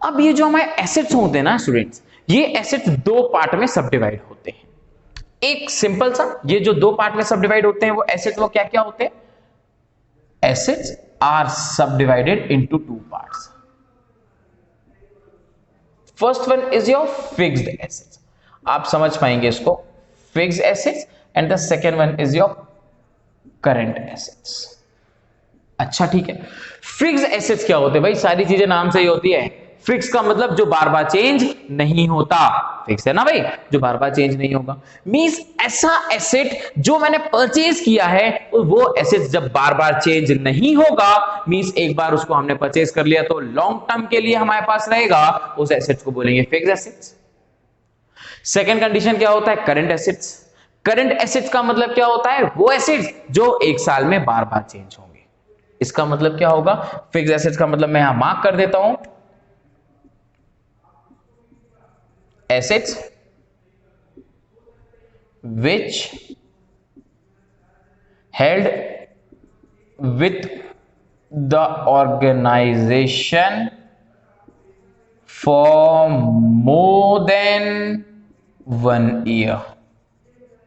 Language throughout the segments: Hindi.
अब ये जो हमारे एसेट्स होते हैं ना स्टूडेंट्स, ये एसेट्स दो पार्ट में सब डिवाइड होते हैं। एक सिंपल सा, ये जो दो पार्ट में सब डिवाइड होते हैं वो एसेट्स वो क्या क्या होते हैं? एसेट्स आर सब divided into two parts. First one is your fixed assets, आप समझ पाएंगे इसको, fixed assets, and the second one is your current assets. अच्छा ठीक है, फिक्स एसेट्स क्या होते हैं भाई? सारी चीजें नाम से ही होती है। फिक्स का मतलब जो बार बार चेंज नहीं होता, फिक्स है ना भाई, जो बार बार चेंज नहीं होगा। मींस ऐसा एसेट जो मैंने परचेज किया है वो एसेट जब बार बार चेंज नहीं होगा, मींस एक बार उसको हमने परचेज कर लिया तो लॉन्ग टर्म के लिए हमारे पास रहेगा, उस एसेट्स को बोलेंगे फिक्स एसेट्स। सेकेंड कंडीशन क्या होता है? Current assets. करंट एसेट्स का मतलब क्या होता है? वो एसेट्स जो एक साल में बार बार चेंज होंगे। इसका मतलब क्या होगा? फिक्स एसेट्स का मतलब मैं यहां मार्क कर देता हूं, assets which held with the organization for more than 1 year.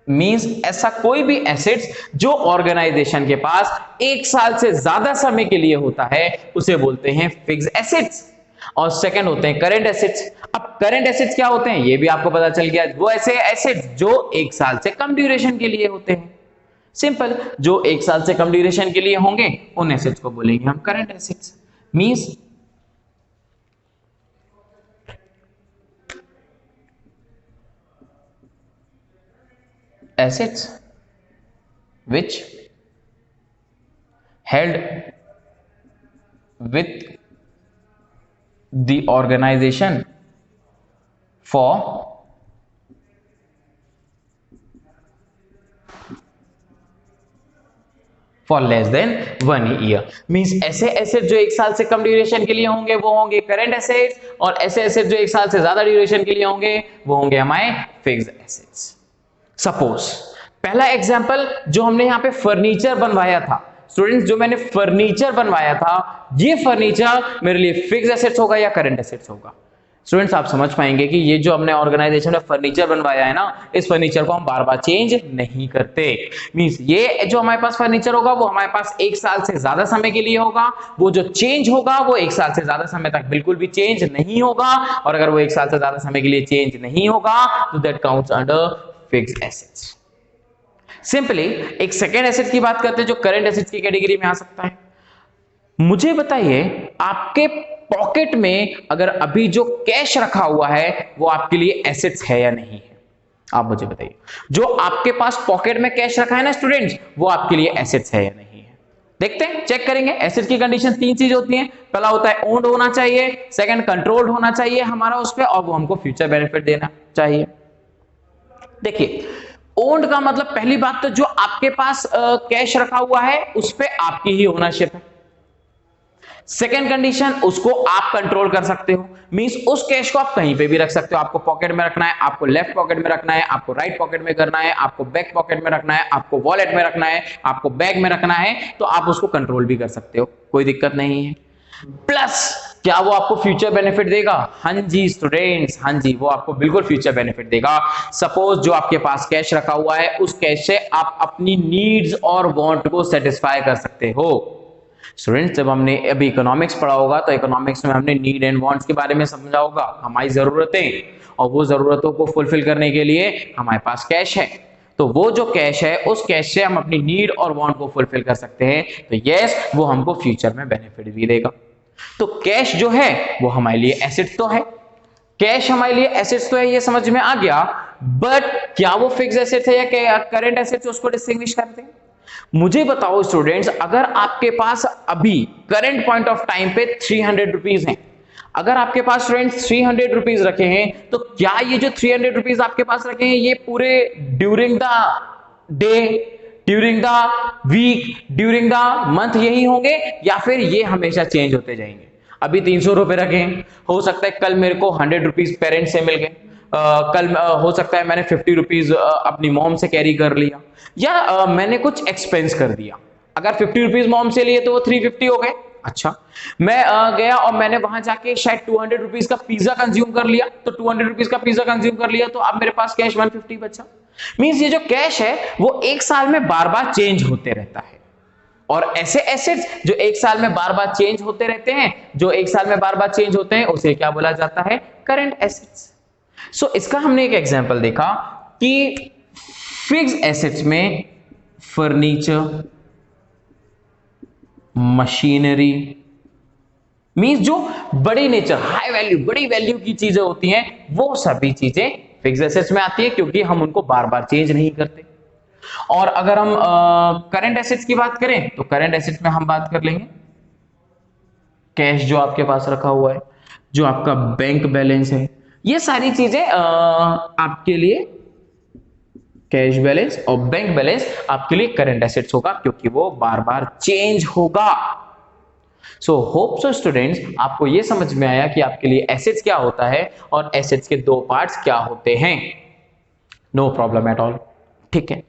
Means ऐसा कोई भी एसेट्स जो ऑर्गेनाइजेशन के पास एक साल से ज्यादा समय के लिए होता है उसे बोलते हैं फिक्स्ड एसेट्स। और सेकंड होते हैं करंट एसेट्स। अब करंट एसेट्स क्या होते हैं ये भी आपको पता चल गया, वो ऐसे एसेट्स जो एक साल से कम ड्यूरेशन के लिए होते हैं। सिंपल, जो एक साल से कम ड्यूरेशन के लिए होंगे उन एसेट्स को बोलेंगे हम current assets. Means assets which held with the organization for less than 1 year. Means ऐसे एसेट जो एक साल से कम ड्यूरेशन के लिए होंगे वो होंगे करंट एसेट्स, और ऐसे एसेट जो एक साल से ज्यादा ड्यूरेशन के लिए होंगे वो होंगे हमारे फिक्स्ड एसेट्स। सपोज पहला एग्जांपल जो हमने यहां पे फर्नीचर बनवाया था स्टूडेंट्स, जो मैंने फर्नीचर बनवाया था, ये फर्नीचर मेरे लिए फिक्स्ड एसेट्स होगा या करंट एसेट्स होगा? स्टूडेंट्स आप समझ पाएंगे कि ये जो हमने ऑर्गेनाइजेशन में फर्नीचर बनवाया है ना, इस फर्नीचर को हम बार बार चेंज नहीं करते। मींस ये जो हमारे पास फर्नीचर होगा वो हमारे पास एक साल से ज्यादा समय के लिए होगा, वो जो चेंज होगा वो एक साल से ज्यादा समय तक बिल्कुल भी चेंज नहीं होगा, और अगर वो एक साल से ज्यादा समय के लिए चेंज नहीं होगा तो that counts under fixed assets. Simply एक सेकेंड एसेट की बात करते हैं जो करंट एसेट्स की कैटेगरी में आ सकता है। मुझे बताइए आपके पॉकेट में अगर अभी जो कैश रखा हुआ है वो आपके लिए एसेट्स है या नहीं है? आप मुझे बताइए, जो आपके पास पॉकेट में कैश रखा है ना स्टूडेंट्स, वो आपके लिए एसेट्स है या नहीं है? देखते हैं, चेक करेंगे। एसेट की कंडीशन तीन चीज होती हैं। पहला होता है ओन्ड होना चाहिए, सेकंड कंट्रोल्ड होना चाहिए हमारा उस पर, और वो हमको फ्यूचर बेनिफिट देना चाहिए। देखिए ओन्ड का मतलब पहली बात तो जो आपके पास कैश रखा हुआ है उस पर आपकी ही ओनरशिप है। सेकेंड कंडीशन, उसको आप कंट्रोल कर सकते हो, मींस उस कैश को आप कहीं पे भी रख सकते हो। आपको पॉकेट में रखना है, आपको लेफ्ट पॉकेट में रखना है, आपको राइट पॉकेट में करना है, आपको बैक पॉकेट में रखना है, आपको वॉलेट में रखना है, आपको बैग में रखना है, तो आप उसको कंट्रोल भी कर सकते हो, कोई दिक्कत नहीं है। प्लस क्या वो आपको फ्यूचर बेनिफिट देगा? हाँ जी स्टूडेंट्स, हाँ जी, वो आपको बिल्कुल फ्यूचर बेनिफिट देगा। सपोज जो आपके पास कैश रखा हुआ है उस कैश से आप अपनी नीड्स और वांट को सेटिस्फाई कर सकते हो। स्टूडेंट्स जब हमने अभी इकोनॉमिक्स पढ़ा होगा तो इकोनॉमिक्स में हमने नीड एंड वांट्स के बारे में समझा होगा, हमारी जरूरतें, और वो जरूरतों को फुलफिल करने के लिए हमारे पास कैश है। तो वो जो कैश है उस कैश से हम अपनी नीड और वांट को फुलफिल कर सकते हैं, तो यस वो हमको फ्यूचर में बेनिफिट भी देगा। तो कैश जो है वो हमारे लिए एसेट तो है, कैश हमारे लिए एसेट्स तो है, ये समझ में आ गया। बट क्या वो फिक्स एसेट है या करंट एसेट, उसको डिस्टिंग्विश करते हैं। मुझे बताओ स्टूडेंट्स, अगर आपके पास अभी करंट पॉइंट ऑफ टाइम पे 300 रुपीज हैं, अगर आपके पास स्टूडेंट्स 300 रुपीज रखे हैं, तो क्या ये जो 300 रुपीज आपके पास रखे हैं ये पूरे during the day, during the week, during the month यही होंगे, या फिर ये हमेशा चेंज होते जाएंगे? अभी 300 रुपए रखे हैं, हो सकता है कल मेरे को 100 रुपीज पेरेंट्स से मिल गए, कल हो सकता है मैंने 50 रुपीज अपनी मॉम से कैरी कर लिया, या मैंने कुछ एक्सपेंस कर दिया। अगर 50 रुपीज मॉम से लिए तो वो 350 हो गए, अच्छा, मैं गया और मैंने वहां जाके शायद 200 रुपीज का पिज्जा कंज्यूम कर लिया, तो 200 रुपीज का पिज्जा कंज्यूम कर लिया, तो अब मेरे पास कैश 150 बचा। मींस ये जो कैश है वो एक साल में बार बार चेंज होते रहता है, और ऐसे एसेट्स जो एक साल में बार बार चेंज होते रहते हैं, जो एक साल में बार बार चेंज होते हैं, उसे क्या बोला जाता है? Current assets. सो इसका हमने एक एग्जांपल देखा कि फिक्स एसेट्स में फर्नीचर, मशीनरी, मींस जो बड़ी नेचर, हाई वैल्यू, बड़ी वैल्यू की चीजें होती हैं, वो सभी चीजें फिक्स एसेट्स में आती है, क्योंकि हम उनको बार बार चेंज नहीं करते। और अगर हम करंट एसेट्स की बात करें, तो करंट एसेट्स में हम बात कर लेंगे कैश जो आपके पास रखा हुआ है, जो आपका बैंक बैलेंस है, ये सारी चीजें आपके लिए, कैश बैलेंस और बैंक बैलेंस आपके लिए करंट एसेट्स होगा, क्योंकि वो बार बार चेंज होगा। सो होप सो स्टूडेंट्स, आपको ये समझ में आया कि आपके लिए एसेट्स क्या होता है और एसेट्स के दो पार्ट्स क्या होते हैं। नो प्रॉब्लम एट ऑल, ठीक है।